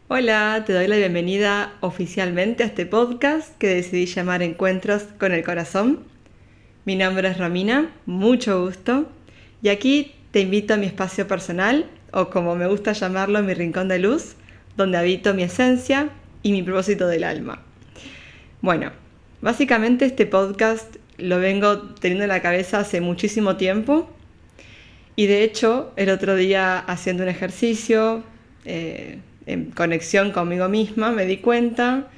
Hola, te doy la bienvenida oficialmente a este podcast que decidí llamar Encuentros con el Corazón. Mi nombre es Romina, mucho gusto, y aquí te invito a mi espacio personal, o como me gusta llamarlo, mi rincón de luz, donde habito mi esencia y mi propósito del alma. Bueno, básicamente este podcast lo vengo teniendo en la cabeza hace muchísimo tiempo, y de hecho el otro día haciendo un ejercicio, en conexión conmigo misma, me di cuenta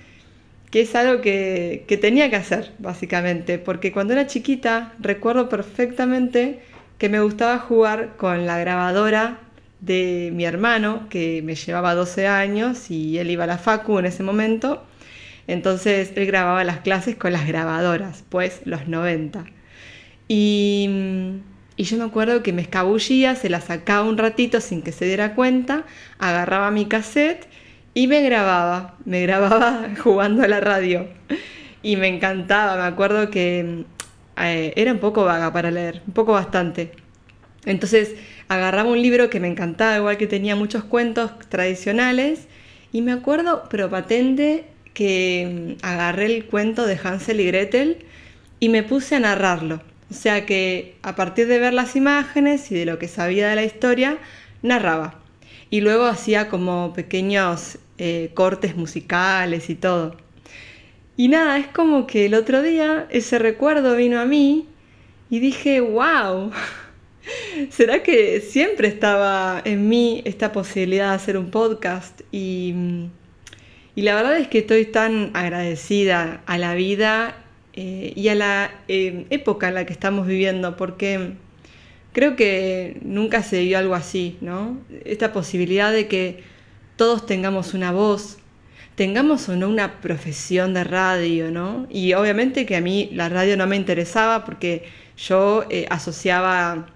que es algo que tenía que hacer, básicamente, porque cuando era chiquita recuerdo perfectamente que me gustaba jugar con la grabadora de mi hermano, que me llevaba 12 años y él iba a la facu en ese momento. Entonces él grababa las clases con las grabadoras, pues los 90. Y, y yo me acuerdo que me escabullía, se la sacaba un ratito sin que se diera cuenta, agarraba mi cassette y me grababa jugando a la radio. Y me encantaba, me acuerdo que era un poco vaga para leer, un poco bastante. Entonces agarraba un libro que me encantaba, igual que tenía muchos cuentos tradicionales, y me acuerdo, pero patente, que agarré el cuento de Hansel y Gretel y me puse a narrarlo. O sea que a partir de ver las imágenes y de lo que sabía de la historia, narraba. Y luego hacía como pequeños cortes musicales y todo. Y nada, es como que el otro día ese recuerdo vino a mí y dije, wow, ¿será que siempre estaba en mí esta posibilidad de hacer un podcast? Y la verdad es que estoy tan agradecida a la vida y a la época en la que estamos viviendo, porque creo que nunca se vio algo así, ¿no? Esta posibilidad de que todos tengamos una voz, tengamos o no una profesión de radio, ¿no? Y obviamente que a mí la radio no me interesaba porque yo asociaba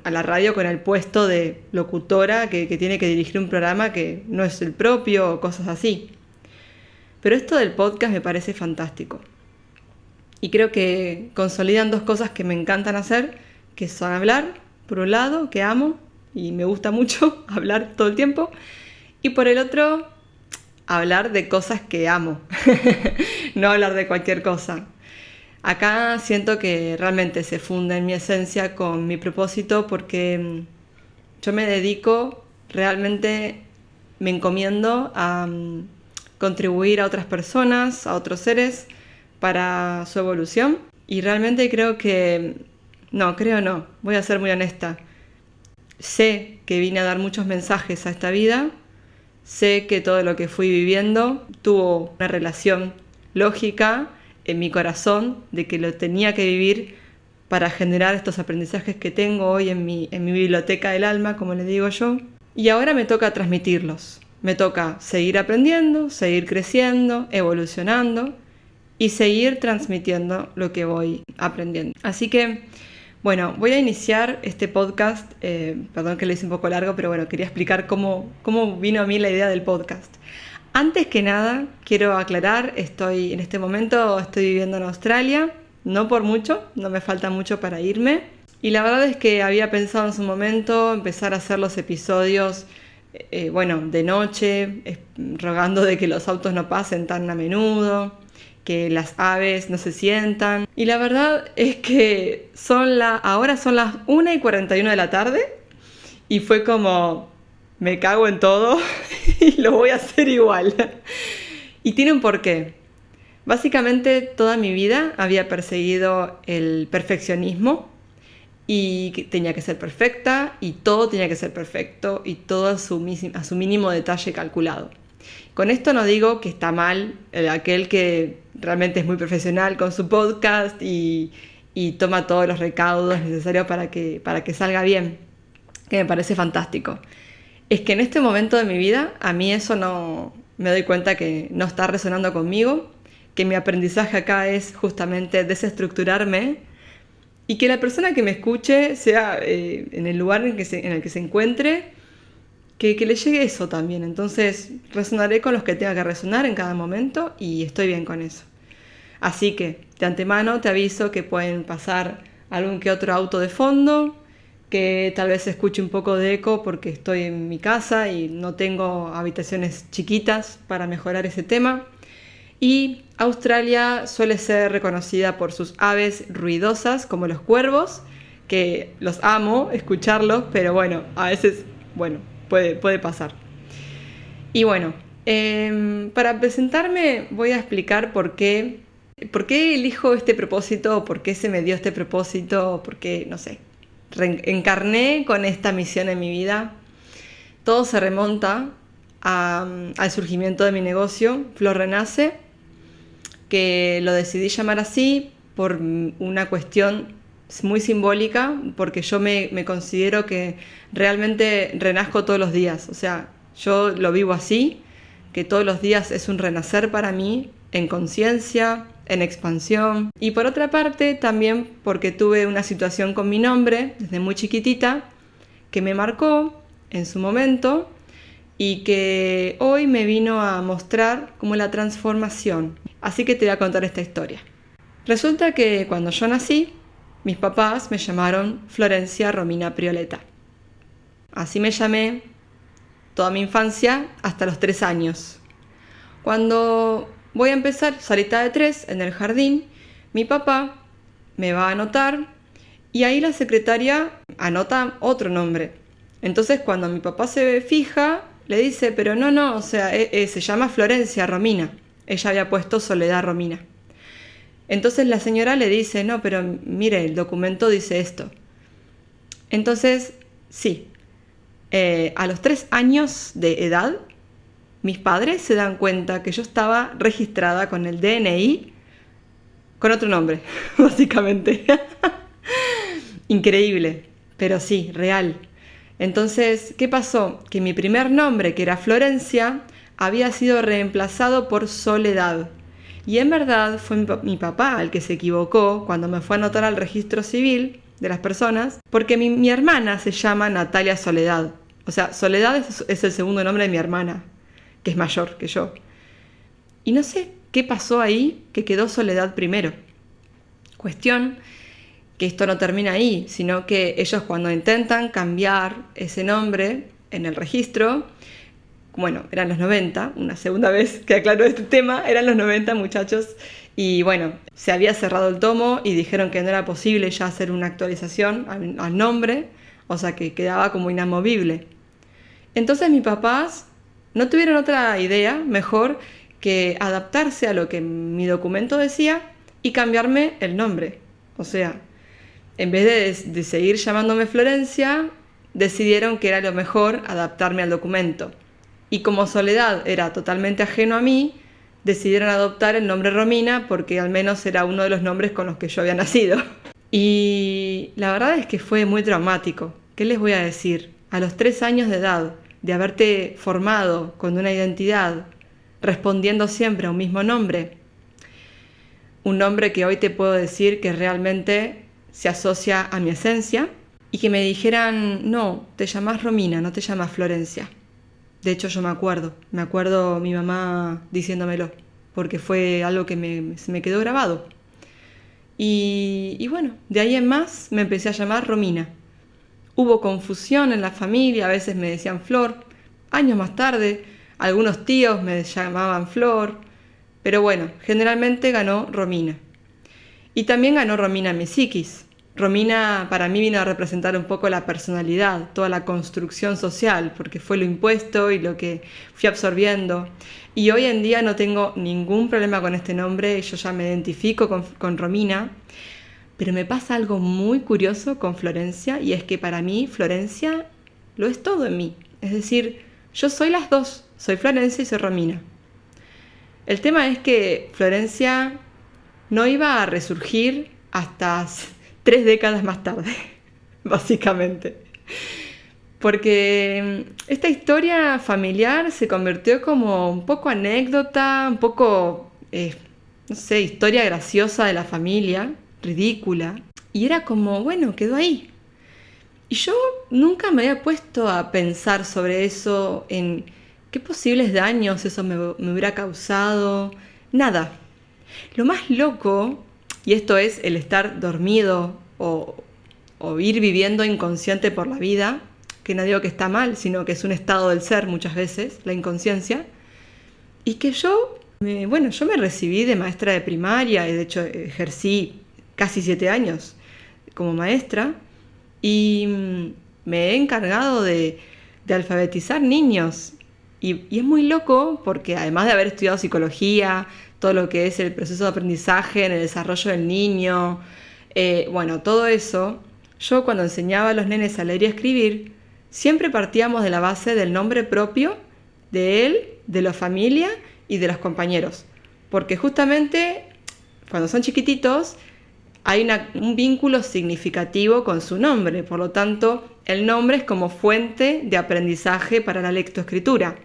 a la radio con el puesto de locutora que tiene que dirigir un programa que no es el propio o cosas así. Pero esto del podcast me parece fantástico. Y creo que consolidan dos cosas que me encantan hacer, que son hablar, por un lado, que amo y me gusta mucho hablar todo el tiempo, y por el otro, hablar de cosas que amo, no hablar de cualquier cosa. Acá siento que realmente se funda en mi esencia con mi propósito porque yo me dedico, realmente me encomiendo a contribuir a otras personas, a otros seres para su evolución. Y realmente creo no, voy a ser muy honesta. Sé que vine a dar muchos mensajes a esta vida, sé que todo lo que fui viviendo tuvo una relación lógica en mi corazón de que lo tenía que vivir para generar estos aprendizajes que tengo hoy en mi biblioteca del alma, como le digo yo. Y ahora me toca transmitirlos. Me toca seguir aprendiendo, seguir creciendo, evolucionando y seguir transmitiendo lo que voy aprendiendo. Así que, bueno, voy a iniciar este podcast. Perdón que lo hice un poco largo, pero bueno, quería explicar cómo vino a mí la idea del podcast. Antes que nada, quiero aclarar, en este momento estoy viviendo en Australia, no por mucho, no me falta mucho para irme. Y la verdad es que había pensado en su momento empezar a hacer los episodios, de noche, rogando de que los autos no pasen tan a menudo, que las aves no se sientan. Y la verdad es que ahora son las 1:41 de la tarde y fue como, me cago en todo y lo voy a hacer igual. Y tiene un porqué. Básicamente toda mi vida había perseguido el perfeccionismo y que tenía que ser perfecta y todo tenía que ser perfecto y todo a su mínimo detalle calculado. Con esto no digo que está mal aquel que realmente es muy profesional con su podcast y toma todos los recaudos necesarios para que salga bien, que me parece fantástico. Es que en este momento de mi vida a mí eso no me doy cuenta que no está resonando conmigo, que mi aprendizaje acá es justamente desestructurarme y que la persona que me escuche sea en el lugar en el que se encuentre, que le llegue eso también. Entonces resonaré con los que tenga que resonar en cada momento y estoy bien con eso. Así que de antemano te aviso que pueden pasar algún que otro auto de fondo, que tal vez se escuche un poco de eco porque estoy en mi casa y no tengo habitaciones chiquitas para mejorar ese tema. Y Australia suele ser reconocida por sus aves ruidosas como los cuervos, que los amo escucharlos, pero bueno, a veces, bueno, puede pasar. Y bueno, para presentarme voy a explicar por qué elijo este propósito, por qué se me dio este propósito, por qué, no sé, reencarné con esta misión en mi vida. Todo se remonta al surgimiento de mi negocio, Flor Renace, que lo decidí llamar así por una cuestión muy simbólica, porque yo me considero que realmente renazco todos los días. O sea, yo lo vivo así, que todos los días es un renacer para mí, en conciencia, en expansión. Y por otra parte, también porque tuve una situación con mi nombre, desde muy chiquitita, que me marcó en su momento y que hoy me vino a mostrar como la transformación. Así que te voy a contar esta historia. Resulta que cuando yo nací, mis papás me llamaron Florencia Romina Prioleta. Así me llamé toda mi infancia hasta los 3 años. Cuando voy a empezar salita de 3 en el jardín, mi papá me va a anotar y ahí la secretaria anota otro nombre. Entonces cuando mi papá se fija, le dice, pero no, o sea, se llama Florencia Romina. Ella había puesto Soledad Romina. Entonces la señora le dice, no, pero mire, el documento dice esto. Entonces, sí, a los 3 años de edad, mis padres se dan cuenta que yo estaba registrada con el DNI con otro nombre, básicamente. Increíble, pero sí, real. Entonces, ¿qué pasó? Que mi primer nombre, que era Florencia, había sido reemplazado por Soledad. Y en verdad fue mi papá el que se equivocó cuando me fue a anotar al registro civil de las personas, porque mi hermana se llama Natalia Soledad. O sea, Soledad es el segundo nombre de mi hermana, que es mayor que yo. Y no sé qué pasó ahí, que quedó Soledad primero. Cuestión que esto no termina ahí, sino que ellos cuando intentan cambiar ese nombre en el registro, bueno, eran los 90, una segunda vez que aclaro este tema, eran los 90 muchachos, y bueno, se había cerrado el tomo y dijeron que no era posible ya hacer una actualización al nombre, o sea que quedaba como inamovible. Entonces mis papás no tuvieron otra idea mejor que adaptarse a lo que mi documento decía y cambiarme el nombre. O sea, en vez de seguir llamándome Florencia, decidieron que era lo mejor adaptarme al documento. Y como Soledad era totalmente ajeno a mí, decidieron adoptar el nombre Romina porque al menos era uno de los nombres con los que yo había nacido. Y la verdad es que fue muy traumático. ¿Qué les voy a decir? A los 3 años de edad, de haberte formado con una identidad, respondiendo siempre a un mismo nombre, un nombre que hoy te puedo decir que realmente se asocia a mi esencia, y que me dijeran, no, te llamas Romina, no te llamas Florencia. De hecho yo me acuerdo mi mamá diciéndomelo, porque fue algo que se me quedó grabado. Y bueno, de ahí en más me empecé a llamar Romina. Hubo confusión en la familia, a veces me decían Flor. Años más tarde, algunos tíos me llamaban Flor. Pero bueno, generalmente ganó Romina. Y también ganó Romina mi psiquis. Romina para mí vino a representar un poco la personalidad, toda la construcción social, porque fue lo impuesto y lo que fui absorbiendo. Y hoy en día no tengo ningún problema con este nombre, yo ya me identifico con Romina, pero me pasa algo muy curioso con Florencia, y es que para mí Florencia lo es todo en mí. Es decir, yo soy las dos, soy Florencia y soy Romina. El tema es que Florencia no iba a resurgir hasta 3 décadas más tarde, básicamente. Porque esta historia familiar se convirtió como un poco anécdota, un poco, no sé, historia graciosa de la familia, ridícula. Y era como, bueno, quedó ahí. Y yo nunca me había puesto a pensar sobre eso, en qué posibles daños eso me hubiera causado. Nada. Lo más loco, y esto es el estar dormido o o ir viviendo inconsciente por la vida, que no digo que está mal, sino que es un estado del ser muchas veces, la inconsciencia, y que yo me recibí de maestra de primaria, y de hecho ejercí casi 7 años como maestra, y me he encargado de alfabetizar niños. Y es muy loco porque además de haber estudiado psicología, todo lo que es el proceso de aprendizaje en el desarrollo del niño, todo eso, yo cuando enseñaba a los nenes a leer y a escribir, siempre partíamos de la base del nombre propio de él, de la familia y de los compañeros. Porque justamente cuando son chiquititos hay un vínculo significativo con su nombre. Por lo tanto, el nombre es como fuente de aprendizaje para la lectoescritura.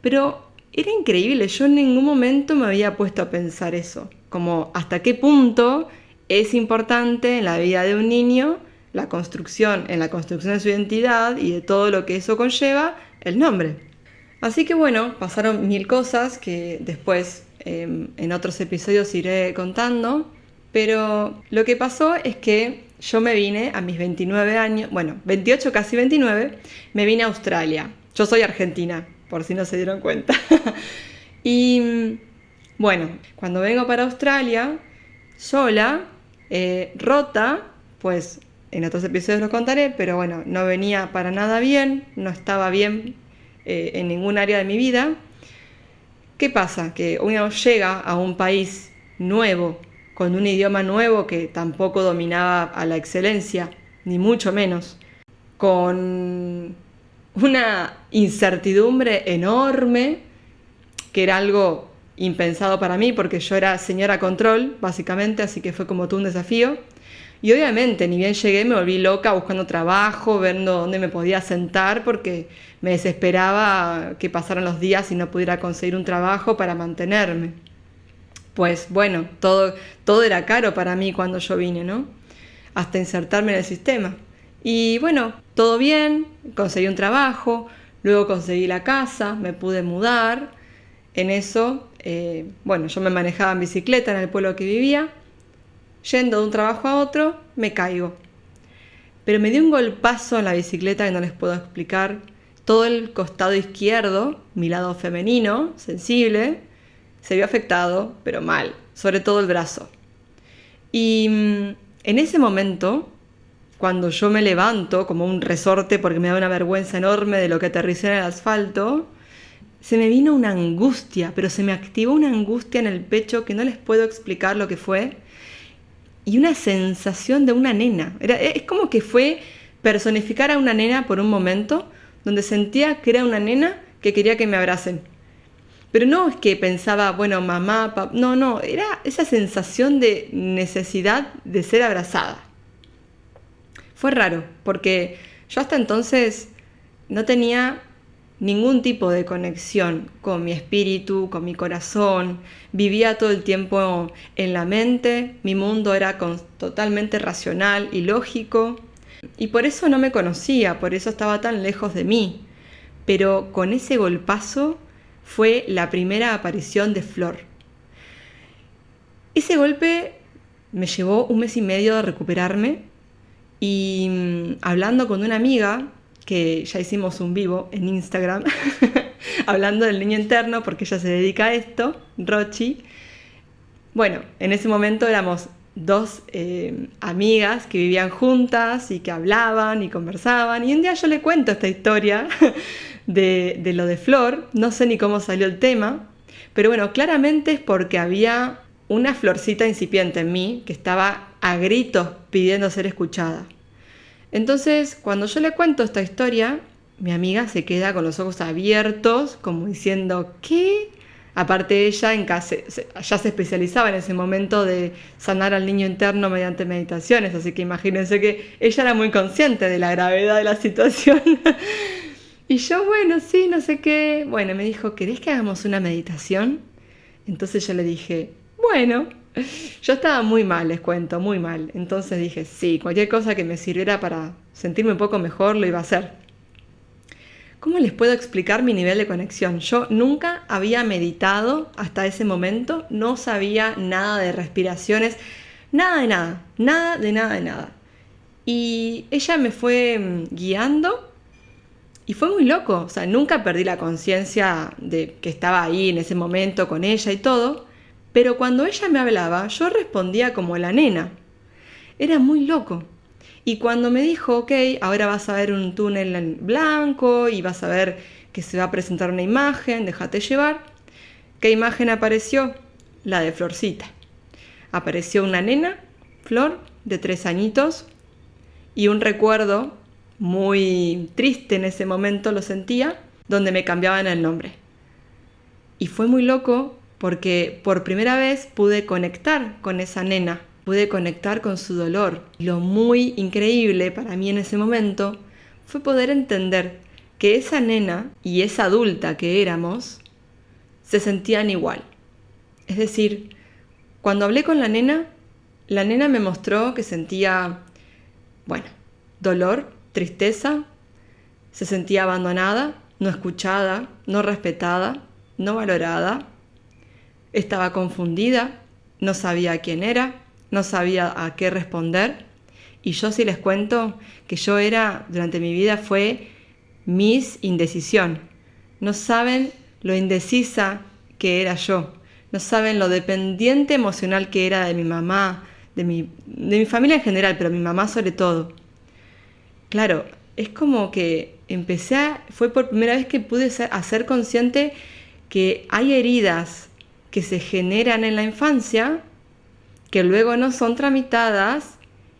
Pero era increíble, yo en ningún momento me había puesto a pensar eso. Como hasta qué punto es importante en la vida de un niño en la construcción de su identidad y de todo lo que eso conlleva, el nombre. Así que pasaron 1000 cosas que después en otros episodios iré contando, pero lo que pasó es que yo me vine a mis 29 años, 28, casi 29, me vine a Australia. Yo soy argentina, por si no se dieron cuenta. Y cuando vengo para Australia, sola, rota, pues en otros episodios lo contaré, pero no venía para nada bien, no estaba bien en ningún área de mi vida. ¿Qué pasa? Que uno llega a un país nuevo, con un idioma nuevo que tampoco dominaba a la excelencia, ni mucho menos, con una incertidumbre enorme, que era algo impensado para mí, porque yo era señora control, básicamente, así que fue como todo un desafío. Y obviamente, ni bien llegué, me volví loca buscando trabajo, viendo dónde me podía sentar, porque me desesperaba que pasaran los días y no pudiera conseguir un trabajo para mantenerme. Pues todo era caro para mí cuando yo vine, ¿no? Hasta insertarme en el sistema. Y todo bien, conseguí un trabajo, luego conseguí la casa, me pude mudar. En eso, yo me manejaba en bicicleta en el pueblo que vivía. Yendo de un trabajo a otro, me caigo. Pero me dio un golpazo en la bicicleta que no les puedo explicar. Todo el costado izquierdo, mi lado femenino, sensible, se vio afectado, pero mal, sobre todo el brazo. Y en ese momento, cuando yo me levanto como un resorte porque me da una vergüenza enorme de lo que aterricé en el asfalto, se me vino una angustia, pero se me activó una angustia en el pecho que no les puedo explicar lo que fue. Y una sensación de una nena. Es como que fue personificar a una nena por un momento, donde sentía que era una nena que quería que me abracen. Pero no es que pensaba, mamá, papá, no, era esa sensación de necesidad de ser abrazada. Fue raro, porque yo hasta entonces no tenía ningún tipo de conexión con mi espíritu, con mi corazón. Vivía todo el tiempo en la mente, mi mundo era totalmente racional y lógico, y por eso no me conocía, por eso estaba tan lejos de mí. Pero con ese golpazo fue la primera aparición de Flor. Ese golpe me llevó 1 mes y medio de recuperarme, y hablando con una amiga, que ya hicimos un vivo en Instagram, hablando del niño interno, porque ella se dedica a esto, Rochi. En ese momento éramos 2 amigas que vivían juntas y que hablaban y conversaban, y un día yo le cuento esta historia de lo de Flor. No sé ni cómo salió el tema, pero claramente es porque había una florcita incipiente en mí que estaba a gritos pidiendo ser escuchada. Entonces, cuando yo le cuento esta historia, mi amiga se queda con los ojos abiertos, como diciendo, ¿qué? Aparte ella ya se especializaba en ese momento de sanar al niño interno mediante meditaciones, así que imagínense que ella era muy consciente de la gravedad de la situación. Y yo, sí, no sé qué. Me dijo, ¿querés que hagamos una meditación? Entonces yo le dije, yo estaba muy mal, les cuento, muy mal. Entonces dije, sí, cualquier cosa que me sirviera para sentirme un poco mejor lo iba a hacer. ¿Cómo les puedo explicar mi nivel de conexión? Yo nunca había meditado hasta ese momento, no sabía nada de respiraciones, nada de nada. Y ella me fue guiando y fue muy loco. O sea, nunca perdí la conciencia de que estaba ahí en ese momento con ella y todo, pero cuando ella me hablaba, yo respondía como la nena. Era muy loco. Y cuando me dijo, ok, ahora vas a ver un túnel en blanco y vas a ver que se va a presentar una imagen, déjate llevar. ¿Qué imagen apareció? La de Florcita. Apareció una nena, Flor, de 3 añitos, y un recuerdo muy triste en ese momento, lo sentía, donde me cambiaban el nombre. Y fue muy loco porque por primera vez pude conectar con esa nena, pude conectar con su dolor. Lo muy increíble para mí en ese momento fue poder entender que esa nena y esa adulta que éramos se sentían igual. Es decir, cuando hablé con la nena me mostró que sentía, dolor, tristeza, se sentía abandonada, no escuchada, no respetada, no valorada, estaba confundida, no sabía quién era, no sabía a qué responder. Y yo sí les cuento que yo durante mi vida fue Miss Indecisión. No saben lo indecisa que era yo, no saben lo dependiente emocional que era de mi mamá, de mi familia en general, pero mi mamá sobre todo. Claro, es como que fue por primera vez que pude hacer consciente que hay heridas que se generan en la infancia, que luego no son tramitadas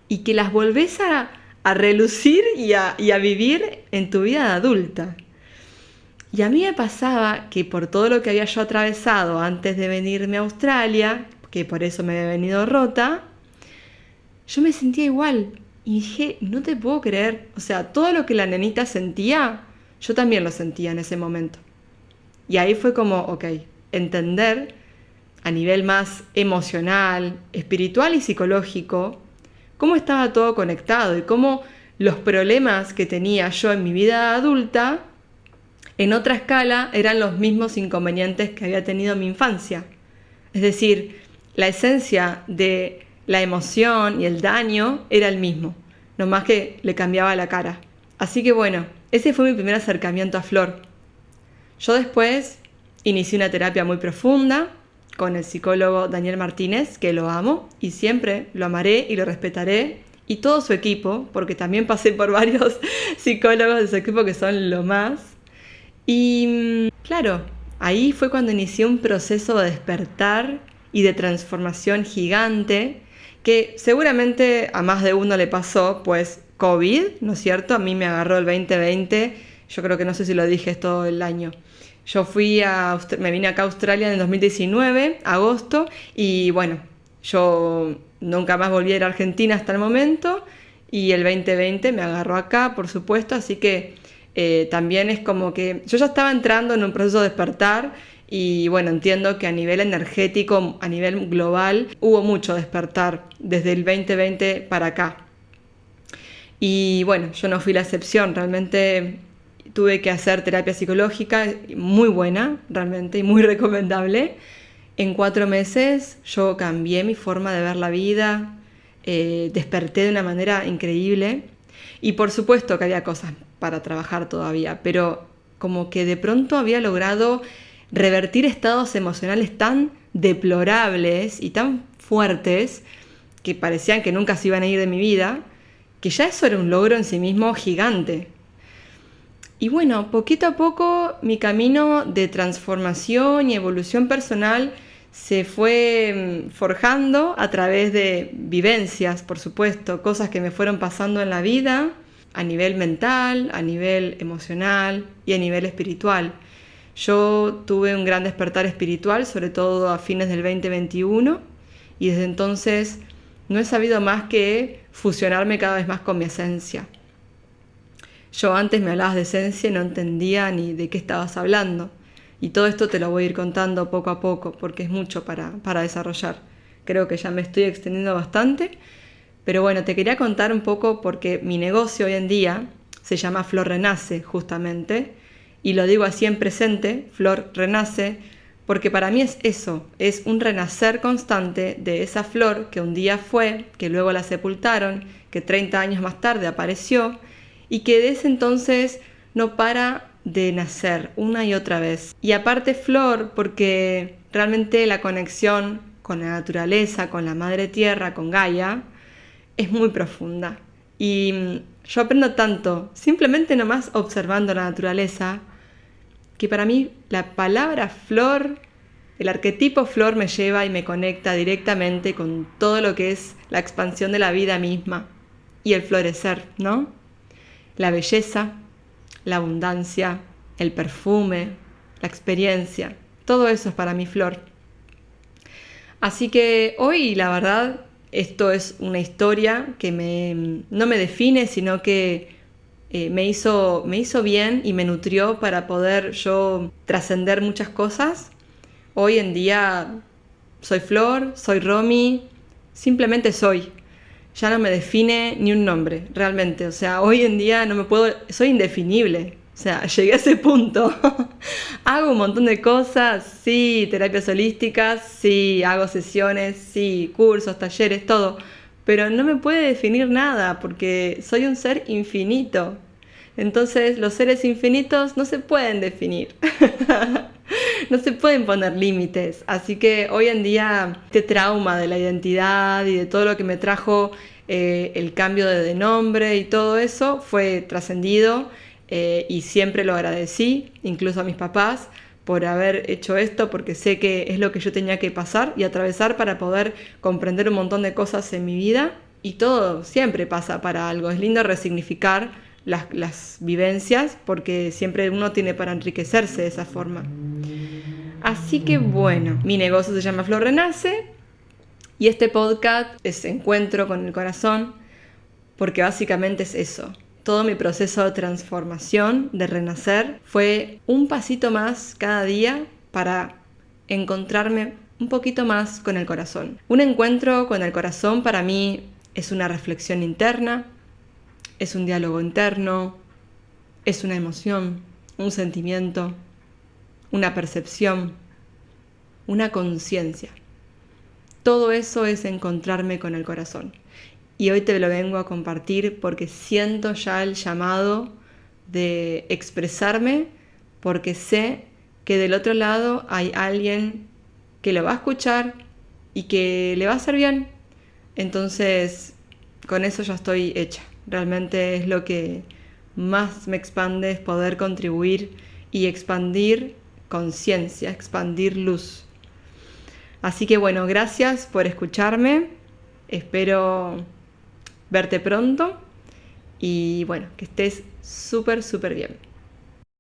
y que las volvés a relucir y a vivir en tu vida de adulta. Y a mí me pasaba que por todo lo que había yo atravesado antes de venirme a Australia, que por eso me había venido rota, yo me sentía igual. Y dije, no te puedo creer. O sea, todo lo que la nenita sentía, yo también lo sentía en ese momento. Y ahí fue como, ok, entender a nivel más emocional, espiritual y psicológico, cómo estaba todo conectado y cómo los problemas que tenía yo en mi vida adulta, en otra escala, eran los mismos inconvenientes que había tenido en mi infancia. Es decir, la esencia de la emoción y el daño era el mismo, nomás que le cambiaba la cara. Así que ese fue mi primer acercamiento a Flor. Yo después inicié una terapia muy profunda con el psicólogo Daniel Martínez, que lo amo y siempre lo amaré y lo respetaré, y todo su equipo, porque también pasé por varios psicólogos de su equipo que son lo más. Y claro, ahí fue cuando inicié un proceso de despertar y de transformación gigante, que seguramente a más de uno le pasó, pues COVID, ¿no es cierto? A mí me agarró el 2020, yo creo que no sé si lo dije todo el año. Yo me vine acá a Australia en el 2019, agosto, y yo nunca más volví a ir a Argentina hasta el momento, y el 2020 me agarró acá, por supuesto, así que también es como que yo ya estaba entrando en un proceso de despertar, y entiendo que a nivel energético, a nivel global, hubo mucho despertar desde el 2020 para acá. Y yo no fui la excepción, realmente tuve que hacer terapia psicológica muy buena, realmente, y muy recomendable. En 4 meses yo cambié mi forma de ver la vida, desperté de una manera increíble, y por supuesto que había cosas para trabajar todavía, pero como que de pronto había logrado revertir estados emocionales tan deplorables y tan fuertes que parecían que nunca se iban a ir de mi vida, que ya eso era un logro en sí mismo gigante. Y poquito a poco mi camino de transformación y evolución personal se fue forjando a través de vivencias, por supuesto, cosas que me fueron pasando en la vida, a nivel mental, a nivel emocional y a nivel espiritual. Yo tuve un gran despertar espiritual, sobre todo a fines del 2021, y desde entonces no he sabido más que fusionarme cada vez más con mi esencia. Yo antes me hablabas de esencia y no entendía ni de qué estabas hablando. Y todo esto te lo voy a ir contando poco a poco, porque es mucho para desarrollar. Creo que ya me estoy extendiendo bastante, pero te quería contar un poco porque mi negocio hoy en día se llama Flor Renace, justamente, y lo digo así en presente, Flor Renace, porque para mí es eso, es un renacer constante de esa flor que un día fue, que luego la sepultaron, que 30 años más tarde apareció y que desde entonces no para de nacer una y otra vez. Y aparte flor, porque realmente la conexión con la naturaleza, con la madre tierra, con Gaia, es muy profunda. Y yo aprendo tanto, simplemente nomás observando la naturaleza, que para mí la palabra flor, el arquetipo flor me lleva y me conecta directamente con todo lo que es la expansión de la vida misma y el florecer, ¿no? La belleza, la abundancia, el perfume, la experiencia, todo eso es para mí flor. Así que hoy, la verdad, esto es una historia que no me define, sino que me hizo bien y me nutrió para poder yo trascender muchas cosas. Hoy en día soy Flor, soy Romy, simplemente soy. Ya no me define ni un nombre, realmente. O sea, hoy en día soy indefinible. O sea, llegué a ese punto. Hago un montón de cosas, sí, terapias holísticas, sí, hago sesiones, sí, cursos, talleres, todo. Pero no me puede definir nada porque soy un ser infinito. Entonces, los seres infinitos no se pueden definir. No se pueden poner límites. Así que hoy en día este trauma de la identidad y de todo lo que me trajo el cambio de nombre y todo eso fue trascendido. Y siempre lo agradecí, incluso a mis papás, por haber hecho esto, porque sé que es lo que yo tenía que pasar y atravesar para poder comprender un montón de cosas en mi vida. Y todo siempre pasa para algo. Es lindo resignificar las vivencias, porque siempre uno tiene para enriquecerse de esa forma. Así que bueno, mi negocio se llama Flor Renace y este podcast es Encuentro con el Corazón, porque básicamente es eso. Todo mi proceso de transformación, de renacer, fue un pasito más cada día para encontrarme un poquito más con el corazón. Un encuentro con el corazón para mí es una reflexión interna, es un diálogo interno, es una emoción, un sentimiento, una percepción, una conciencia. Todo eso es encontrarme con el corazón. Y hoy te lo vengo a compartir porque siento ya el llamado de expresarme, porque sé que del otro lado hay alguien que lo va a escuchar y que le va a hacer bien. Entonces, con eso ya estoy hecha. Realmente es lo que más me expande, es poder contribuir y expandir conciencia, expandir luz. Así que bueno, gracias por escucharme. Espero verte pronto y bueno, que estés súper bien.